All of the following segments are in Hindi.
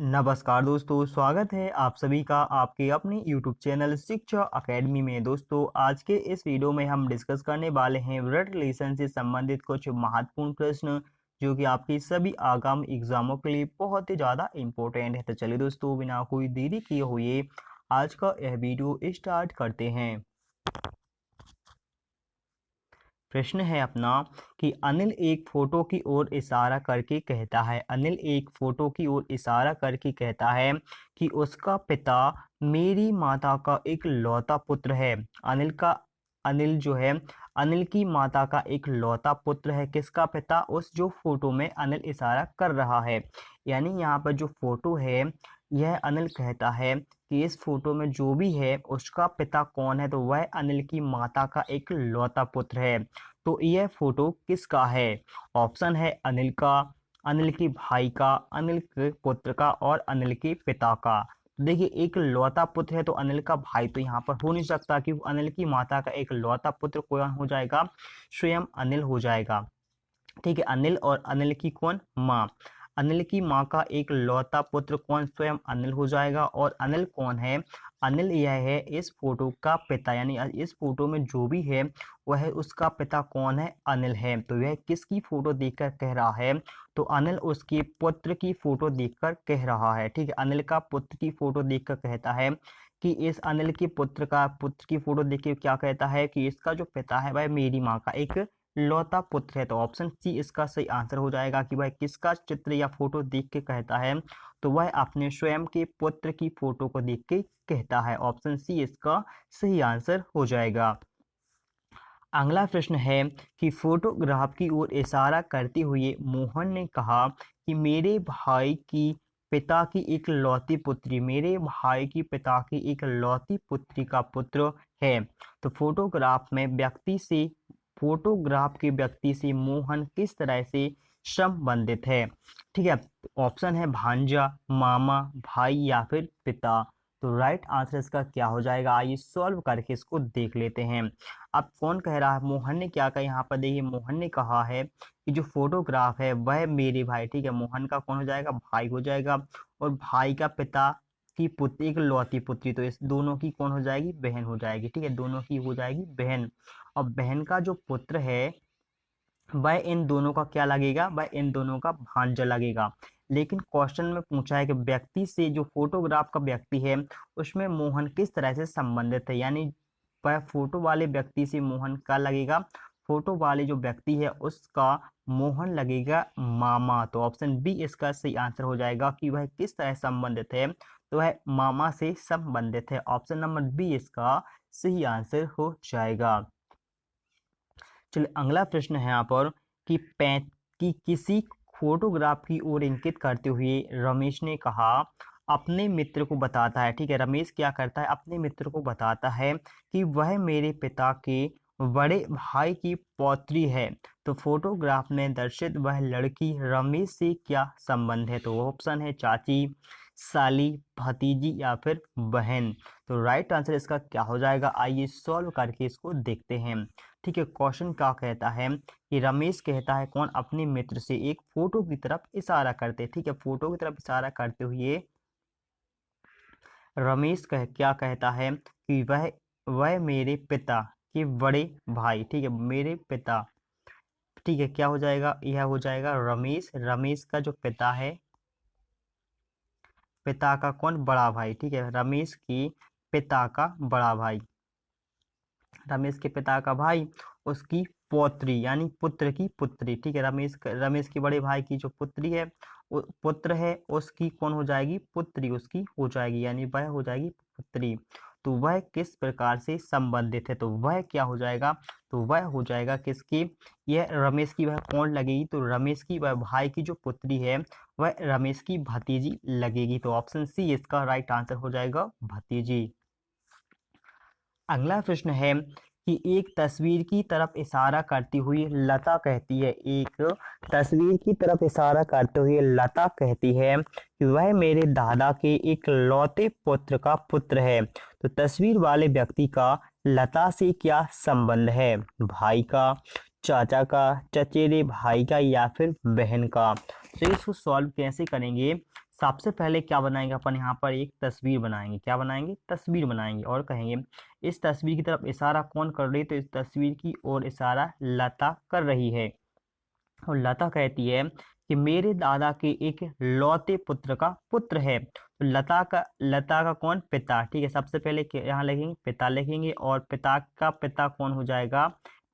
नमस्कार दोस्तों, स्वागत है आप सभी का आपके अपने YouTube चैनल शिक्षा अकेडमी में। दोस्तों, आज के इस वीडियो में हम डिस्कस करने वाले हैं ब्लड रिलेशन से संबंधित कुछ महत्वपूर्ण प्रश्न जो कि आपकी सभी आगामी एग्जामों के लिए बहुत ही ज़्यादा इम्पोर्टेंट है। तो चलिए दोस्तों, बिना कोई देरी किए हुए आज का यह वीडियो स्टार्ट करते हैं। प्रश्न है अपना कि अनिल एक फोटो की ओर इशारा करके कहता है। अनिल एक फोटो की ओर इशारा करके कहता है कि उसका पिता मेरी माता का एक लौता पुत्र है। अनिल जो है, अनिल की माता का एक लौता पुत्र है। किसका पिता? उस जो फोटो में अनिल इशारा कर रहा है, यानी यहाँ पर जो फोटो है, यह अनिल कहता है कि इस फोटो में जो भी है उसका पिता कौन है, तो वह अनिल की माता का एक लौता पुत्र है। तो यह फोटो किसका है? ऑप्शन है अनिल का, अनिल के भाई का, अनिल के पुत्र का और अनिल के पिता का। तो देखिए, एक लौता पुत्र है तो अनिल का भाई तो यहाँ पर हो नहीं सकता, क्योंकि अनिल की माता का एक लौता पुत्र कौन हो जाएगा? स्वयं अनिल हो जाएगा। ठीक है, अनिल और अनिल की कौन? माँ। अनिल की माँ का एक लौता पुत्र कौन? स्वयं अनिल हो जाएगा। और अनिल कौन है? अनिल यह है इस फोटो का पिता, यानी इस फोटो में जो भी है वह उसका पिता कौन है? अनिल है। तो यह किसकी फोटो देखकर कह रहा है? तो अनिल उसके पुत्र की फोटो देखकर कह रहा है। ठीक है, अनिल का पुत्र की फोटो देखकर कहता है कि इस अनिल के पुत्र की फोटो देख के क्या कहता है कि इसका जो पिता है वह मेरी माँ का एक लौता पुत्र है। तो ऑप्शन सी इसका सही आंसर हो जाएगा कि वह किसका चित्र या फोटो देख के कहता है, तो वह अपने स्वयं के पुत्र की फोटो को देख के कहता है। ऑप्शन सी इसका सही आंसर हो जाएगा। अगला प्रश्न है कि फोटोग्राफ की ओर इशारा करते हुए मोहन ने कहा कि मेरे भाई की पिता की एक लौती पुत्री, मेरे भाई की पिता की एक लौती पुत्री का पुत्र है। तो फोटोग्राफ के व्यक्ति से मोहन किस तरह से संबंधित है? ठीक है, ऑप्शन है भांजा, मामा, भाई या फिर पिता। तो राइट आंसर इसका क्या हो जाएगा? आइए सॉल्व करके इसको देख लेते हैं। अब कौन कह रहा है? मोहन ने क्या कहा यहाँ पर? देखिए, मोहन ने कहा है कि जो फोटोग्राफ है वह मेरे भाई, ठीक है, मोहन का कौन हो जाएगा? भाई हो जाएगा। और भाई का पिता की पुत्री, एक लौती पुत्री, तो इस दोनों की कौन हो जाएगी? बहन हो जाएगी। ठीक है, दोनों की हो जाएगी बहन। और बहन का जो पुत्र है वह इन दोनों का क्या लगेगा? वह इन दोनों का भांजा लगेगा। लेकिन क्वेश्चन में पूछा है कि व्यक्ति से, जो फोटोग्राफ का व्यक्ति है उसमें मोहन किस तरह से संबंधित है, यानी वह फोटो वाले व्यक्ति से मोहन का लगेगा, फोटो वाले जो व्यक्ति है उसका मोहन लगेगा मामा। तो ऑप्शन बी इसका सही आंसर हो जाएगा कि वह किस तरह संबंधित है, तो वह मामा से संबंधित है। ऑप्शन नंबर बी इसका सही आंसर हो जाएगा। चलिए, अगला प्रश्न है यहाँ पर कि किसी फोटोग्राफ की ओर इंकित करते हुए रमेश ने कहा, अपने मित्र को बताता है। ठीक है, रमेश क्या करता है? अपने मित्र को बताता है कि वह मेरे पिता के बड़े भाई की पौत्री है। तो फोटोग्राफ में दर्शित वह लड़की रमेश से क्या संबंध है? तो ऑप्शन है चाची, साली, भतीजी या फिर बहन। तो राइट आंसर इसका क्या हो जाएगा? आइए सॉल्व करके इसको देखते हैं। ठीक है, क्वेश्चन क्या कहता है कि रमेश कहता है कौन? अपने मित्र से एक फोटो की तरफ इशारा करते। ठीक है, फोटो की तरफ इशारा करते हुए रमेश क्या कहता है कि वह मेरे पिता के बड़े भाई, ठीक है, मेरे पिता, ठीक है, क्या हो जाएगा? यह हो जाएगा रमेश, रमेश का जो पिता है, पिता का कौन? बड़ा भाई। ठीक है, रमेश की पिता का बड़ा भाई, रमेश के पिता का भाई, उसकी पौत्री यानी पुत्र की पुत्री। ठीक है, रमेश के बड़े भाई की जो पुत्री है, पुत्र है, उसकी कौन हो जाएगी? पुत्री उसकी हो जाएगी, यानी वह हो जाएगी पुत्री। तो वह किस प्रकार से संबंधित है? तो वह क्या हो जाएगा? तो वह हो जाएगा किसकी? यह रमेश की वह कौन लगेगी? तो रमेश की वह भाई की जो पुत्री है वह रमेश की भतीजी लगेगी। तो ऑप्शन सी इसका राइट आंसर हो जाएगा, भतीजी। अगला प्रश्न है कि एक तस्वीर की तरफ इशारा करती हुई लता कहती है, एक तस्वीर की तरफ इशारा करते हुए लता कहती है कि वह मेरे दादा के एक लौते पुत्र का पुत्र है। तो तस्वीर वाले व्यक्ति का लता से क्या संबंध है? भाई का, चाचा का, चचेरे भाई का या फिर बहन का? तो इसको सॉल्व कैसे करेंगे? सबसे पहले क्या बनाएंगे अपन, यहाँ पर एक तस्वीर बनाएंगे। क्या बनाएंगे? तस्वीर बनाएंगे और कहेंगे इस तस्वीर की तरफ इशारा कौन कर रही है? तो इस तस्वीर की ओर इशारा लता कर रही है। और लता कहती है कि मेरे दादा के एक लौते पुत्र का पुत्र है। तो लता का कौन? पिता। ठीक है, सबसे पहले यहाँ लिखेंगे पिता लिखेंगे, और पिता का पिता कौन हो जाएगा?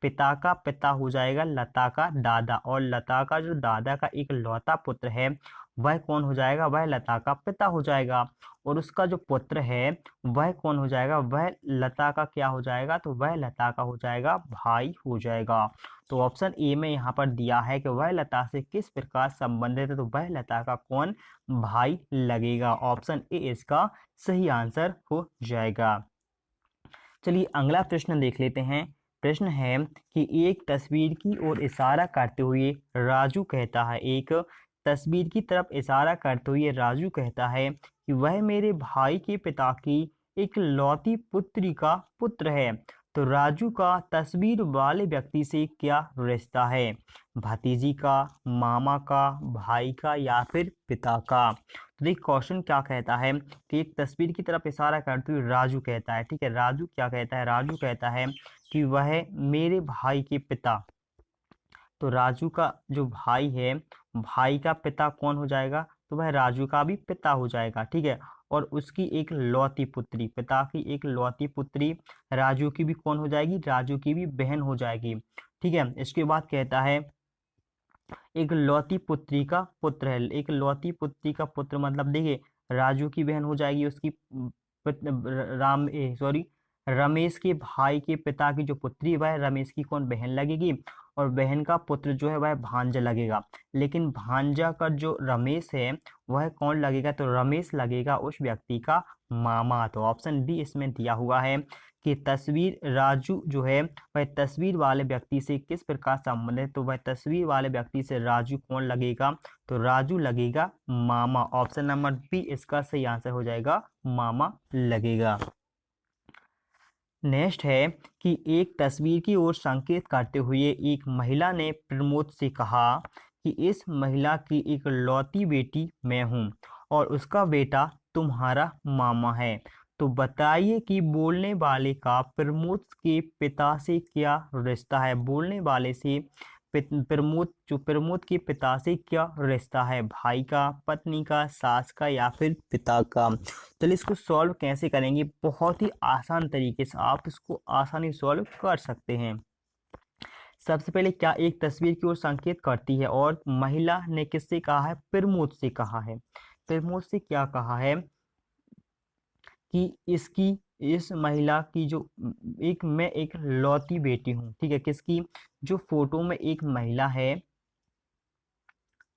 पिता का पिता हो जाएगा लता का दादा, और लता का जो दादा का एक लौता पुत्र है वह कौन हो जाएगा? वह लता का पिता हो जाएगा। और उसका जो पुत्र है वह कौन हो जाएगा? वह लता का क्या हो जाएगा? तो वह लता का हो जाएगा भाई हो जाएगा। तो ऑप्शन ए में यहाँ पर दिया है कि वह लता से किस प्रकार संबंधित है, तो वह लता का कौन? भाई लगेगा। ऑप्शन ए इसका सही आंसर हो जाएगा। चलिए अगला प्रश्न देख लेते हैं। प्रश्न है कि एक तस्वीर की ओर इशारा करते हुए राजू कहता है, एक तस्वीर की तरफ इशारा करते हुए राजू कहता है कि वह मेरे भाई के पिता की एक लौती पुत्री का पुत्र है। तो राजू का तस्वीर वाले व्यक्ति से क्या रिश्ता है? भतीजी का, मामा का, भाई का या फिर पिता का? तो देख क्वेश्चन क्या कहता है कि एक तस्वीर की तरफ इशारा करते हुए राजू कहता है, ठीक है, राजू क्या कहता है? राजू कहता है कि वह मेरे भाई के पिता। तो राजू का जो भाई है, भाई का पिता कौन हो जाएगा? तो वह राजू का भी पिता हो जाएगा। ठीक है, और उसकी एक लौती पुत्री, पिता की एक लौती पुत्री राजू की भी कौन हो जाएगी? राजू की भी बहन हो जाएगी। ठीक है, इसके बाद कहता है एक लौती पुत्री का पुत्र है। एक लौती पुत्री का पुत्र मतलब देखिए राजू की बहन हो जाएगी, उसकी रमेश के भाई के पिता की जो पुत्री वह रमेश की कौन? बहन लगेगी। और बहन का पुत्र जो है वह भांजा लगेगा। लेकिन भांजा का जो रमेश है वह कौन लगेगा? तो रमेश लगेगा उस व्यक्ति का मामा। तो ऑप्शन बी इसमें दिया हुआ है कि तस्वीर राजू जो है वह तस्वीर वाले व्यक्ति से किस प्रकार संबंधित? तो वह तस्वीर वाले व्यक्ति से राजू कौन लगेगा? तो राजू लगेगा मामा। ऑप्शन नंबर बी इसका सही आंसर हो जाएगा, मामा लगेगा। नेक्स्ट है कि एक तस्वीर की ओर संकेत करते हुए एक महिला ने प्रमोद से कहा कि इस महिला की एक लौती बेटी मैं हूँ और उसका बेटा तुम्हारा मामा है। तो बताइए कि बोलने वाले का प्रमोद के पिता से क्या रिश्ता है? बोलने वाले से प्रमोद के पिता से क्या रिश्ता है? भाई का, पत्नी का, सास का या फिर पिता का? चलिए इसको सॉल्व कैसे करेंगे? बहुत ही आसान तरीके से आप इसको आसानी सॉल्व कर सकते हैं। सबसे पहले क्या एक तस्वीर की ओर संकेत करती है और महिला ने किससे कहा है? प्रमोद से कहा है। प्रमोद से क्या कहा है कि इस महिला की जो मैं एक लौती बेटी हूँ। ठीक है, किसकी? जो फोटो में एक महिला है,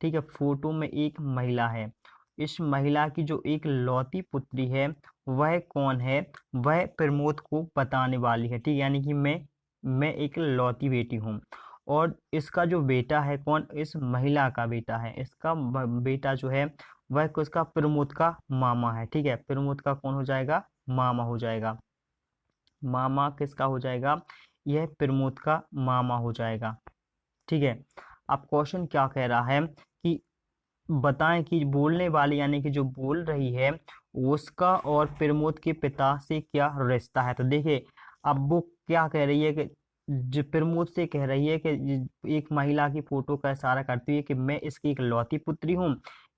ठीक है, फोटो में एक महिला है, इस महिला की जो एक लौती पुत्री है वह कौन है? वह प्रमोद को बताने वाली है। ठीक है, यानी कि मैं एक लौती बेटी हूँ और इसका जो बेटा है कौन? इस महिला का बेटा है। इसका बेटा जो है वह उसका प्रमोद का मामा है। ठीक है, प्रमोद का कौन हो जाएगा? मामा हो जाएगा। मामा किसका हो जाएगा? यह प्रमोद का मामा हो जाएगा। ठीक है, अब क्वेश्चन क्या कह रहा है कि बताएं कि बोलने वाली यानी कि जो बोल रही है उसका और प्रमोद के पिता से क्या रिश्ता है? तो देखिए अब वो क्या कह रही है कि जो प्रमोद से कह रही है कि एक महिला की फोटो का इशारा करती है कि मैं इसकी एक लौती पुत्री हूँ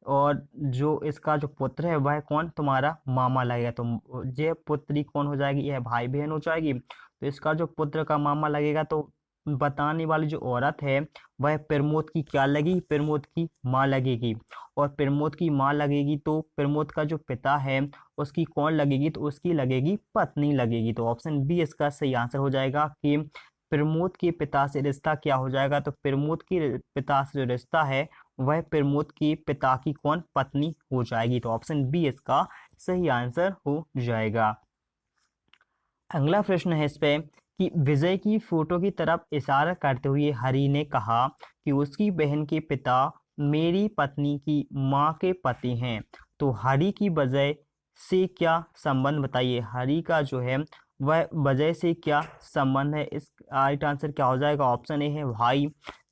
और जो इसका जो पुत्र है वह कौन? तुम्हारा मामा लगेगा। तो ये पुत्री कौन हो जाएगी? यह भाई बहन हो जाएगी। तो इसका जो पुत्र का मामा लगेगा, तो बताने वाली जो औरत है वह प्रमोद की क्या लगेगी? प्रमोद की माँ लगेगी। और प्रमोद की माँ लगेगी तो प्रमोद का जो पिता है उसकी कौन लगेगी? तो उसकी लगेगी पत्नी लगेगी। तो ऑप्शन बी इसका सही आंसर हो जाएगा कि प्रमोद के पिता से रिश्ता क्या हो जाएगा? तो प्रमोद के पिता से जो रिश्ता है वह प्रमोद के पिता की कौन? पत्नी हो जाएगी। तो ऑप्शन बी इसका सही आंसर हो जाएगा। अगला प्रश्न है इस पे कि विजय की फोटो की तरफ इशारा करते हुए हरि ने कहा कि उसकी बहन के पिता मेरी पत्नी की माँ के पति हैं। तो हरि की वजह से क्या संबंध बताइए? हरि का जो है वह वजह से क्या संबंध है? इस राइट आंसर क्या हो जाएगा? ऑप्शन ए है भाई,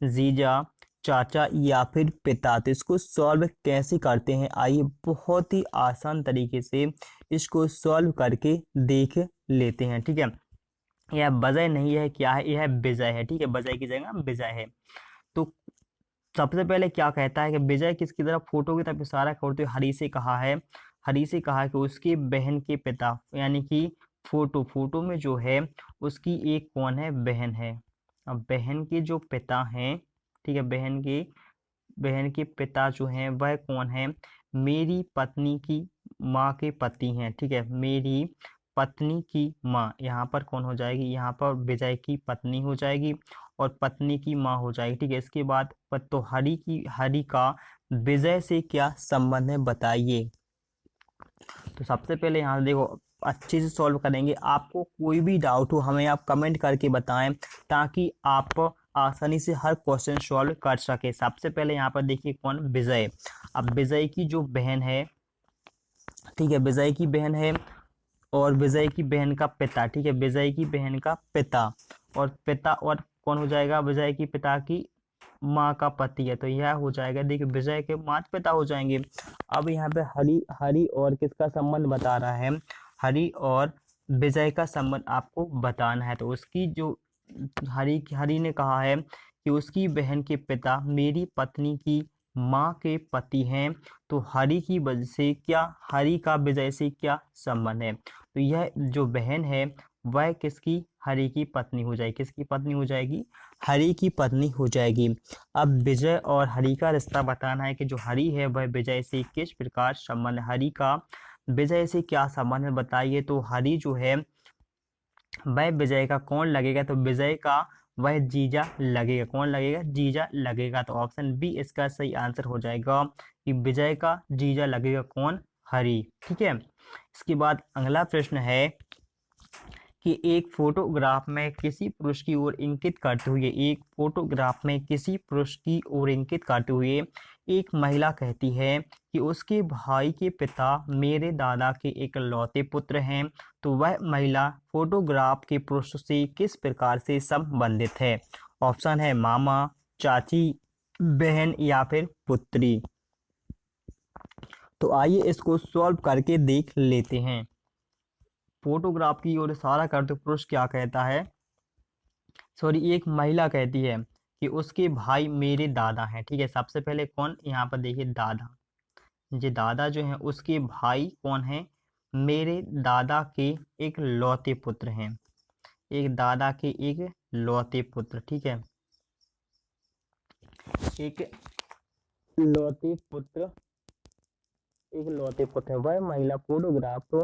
जीजा, चाचा या फिर पिता। तो इसको सॉल्व कैसे करते हैं, आइए बहुत ही आसान तरीके से इसको सॉल्व करके देख लेते हैं। ठीक है, यह बजय नहीं है, क्या है, यह विजय है। ठीक है, बजय की जगह विजय है। तो सबसे पहले क्या कहता है कि विजय किसकी तरफ, फोटो की तरफ इशारा करते हुए हरी से कहा है, हरी से कहा कि उसकी बहन के पिता, यानी कि फोटो में जो है उसकी एक कौन है, बहन है। अब बहन के जो पिता हैं, ठीक है, बहन के पिता जो हैं वह कौन है, मेरी पत्नी की माँ के पति हैं। ठीक है, मेरी पत्नी की माँ, यहाँ पर कौन हो जाएगी, यहाँ पर विजय की पत्नी हो जाएगी और पत्नी की माँ हो जाएगी। ठीक है, इसके बाद तो हरि का विजय से क्या संबंध है बताइए। तो सबसे पहले यहाँ देखो, अच्छे से सॉल्व करेंगे। आपको कोई भी डाउट हो हमें आप कमेंट करके बताएं, ताकि आप आसानी से हर क्वेश्चन सॉल्व कर सके। सबसे पहले यहाँ पर देखिए कौन, विजय। अब विजय की जो बहन है, ठीक है, विजय की बहन है और विजय की बहन का पिता। ठीक है, विजय की बहन का पिता और पिता और कौन हो जाएगा, विजय की पिता की माँ का पति है। तो यह हो जाएगा, देखिए विजय के माता पिता हो जाएंगे। अब यहाँ पे हरि हरि और किसका संबंध बता रहा है, हरि और विजय का संबंध आपको बताना है। तो उसकी जो हरि ने कहा है कि उसकी बहन के पिता मेरी पत्नी की माँ के पति हैं। तो हरि की वजह से क्या, हरि का विजय से क्या संबंध है। तो यह जो बहन है वह किसकी, हरि की पत्नी हो जाएगी। किसकी पत्नी हो जाएगी, हरि की पत्नी हो जाएगी। अब विजय और हरि का रिश्ता बताना है कि जो हरि है वह विजय से किस प्रकार संबंध, हरि का विजय से क्या संबंध है बताइए। तो हरि जो है वह विजय का कौन लगेगा, तो विजय का वह जीजा लगेगा। कौन लगेगा, जीजा लगेगा। तो ऑप्शन बी इसका सही आंसर हो जाएगा कि विजय का जीजा लगेगा कौन, हरि। ठीक है, इसके बाद अगला प्रश्न है कि एक फोटोग्राफ में किसी पुरुष की ओर इंकित करते हुए, एक फोटोग्राफ में किसी पुरुष की ओर इंकित करते हुए एक महिला कहती है कि उसके भाई के पिता मेरे दादा के इकलौते पुत्र हैं। तो वह महिला फोटोग्राफ के पुरुष से किस प्रकार से संबंधित है। ऑप्शन है मामा, चाची, बहन या फिर पुत्री। तो आइए इसको सॉल्व करके देख लेते हैं। फोटोग्राफ की ओर इशारा करते पुरुष क्या कहता है, सॉरी एक महिला कहती है कि उसके भाई मेरे दादा हैं। ठीक है, सबसे पहले कौन, यहाँ पर देखिए दादा, ये दादा जो है उसके भाई कौन है, मेरे दादा के एक लौते पुत्र हैं। एक दादा के एक लौते पुत्र, ठीक है, एक लौते पुत्र, एक लौते पुत्र है। वह महिला फोटोग्राफ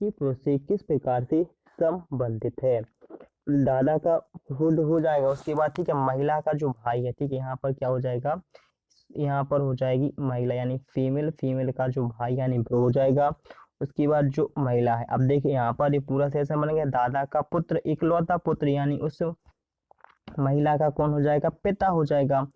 की पुरुष से किस प्रकार से संबंधित है। दादा का हुड हो जाएगा, उसके बाद ठीक है महिला का जो भाई है, ठीक है, यहाँ पर क्या हो जाएगा, यहाँ पर हो जाएगी महिला यानी फीमेल, फीमेल का जो भाई यानी ब्रो हो जाएगा। उसके बाद जो महिला है, अब देखिए यहाँ पर ये पूरा सेशन बन गया, दादा का पुत्र, इकलौता पुत्र, यानी उस महिला का कौन हो जाएगा, पिता हो जाएगा।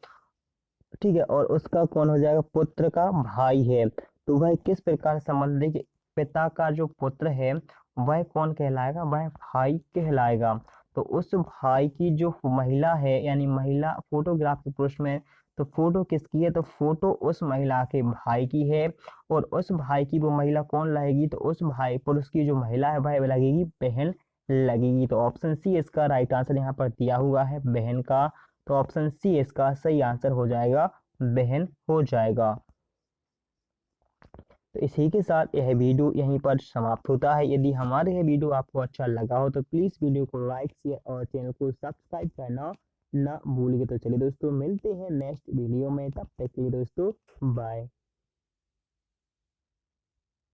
ठीक है, और उसका कौन हो जाएगा, पुत्र का भाई है। तो वह किस प्रकार संबंध, देखिए पिता का जो पुत्र है वह कौन कहलाएगा, वह भाई कहलाएगा। तो उस भाई की जो महिला है, यानी महिला फोटोग्राफ के पुरुष में, तो फोटो किसकी है, तो फोटो उस महिला के भाई की है। और उस भाई की वो महिला कौन लगेगी, तो उस भाई पुरुष की जो महिला है वह लगेगी बहन लगेगी। तो ऑप्शन सी इसका राइट आंसर यहाँ पर दिया हुआ है, बहन का। तो ऑप्शन सी इसका सही आंसर हो जाएगा, बहन हो जाएगा। तो इसी के साथ यह वीडियो यहीं पर समाप्त होता है। यदि हमारे यह वीडियो आपको अच्छा लगा हो तो प्लीज़ वीडियो को लाइक, शेयर और चैनल को सब्सक्राइब करना ना भूलिए। तो चलिए दोस्तों, मिलते हैं नेक्स्ट वीडियो में, तब तक के लिए दोस्तों बाय।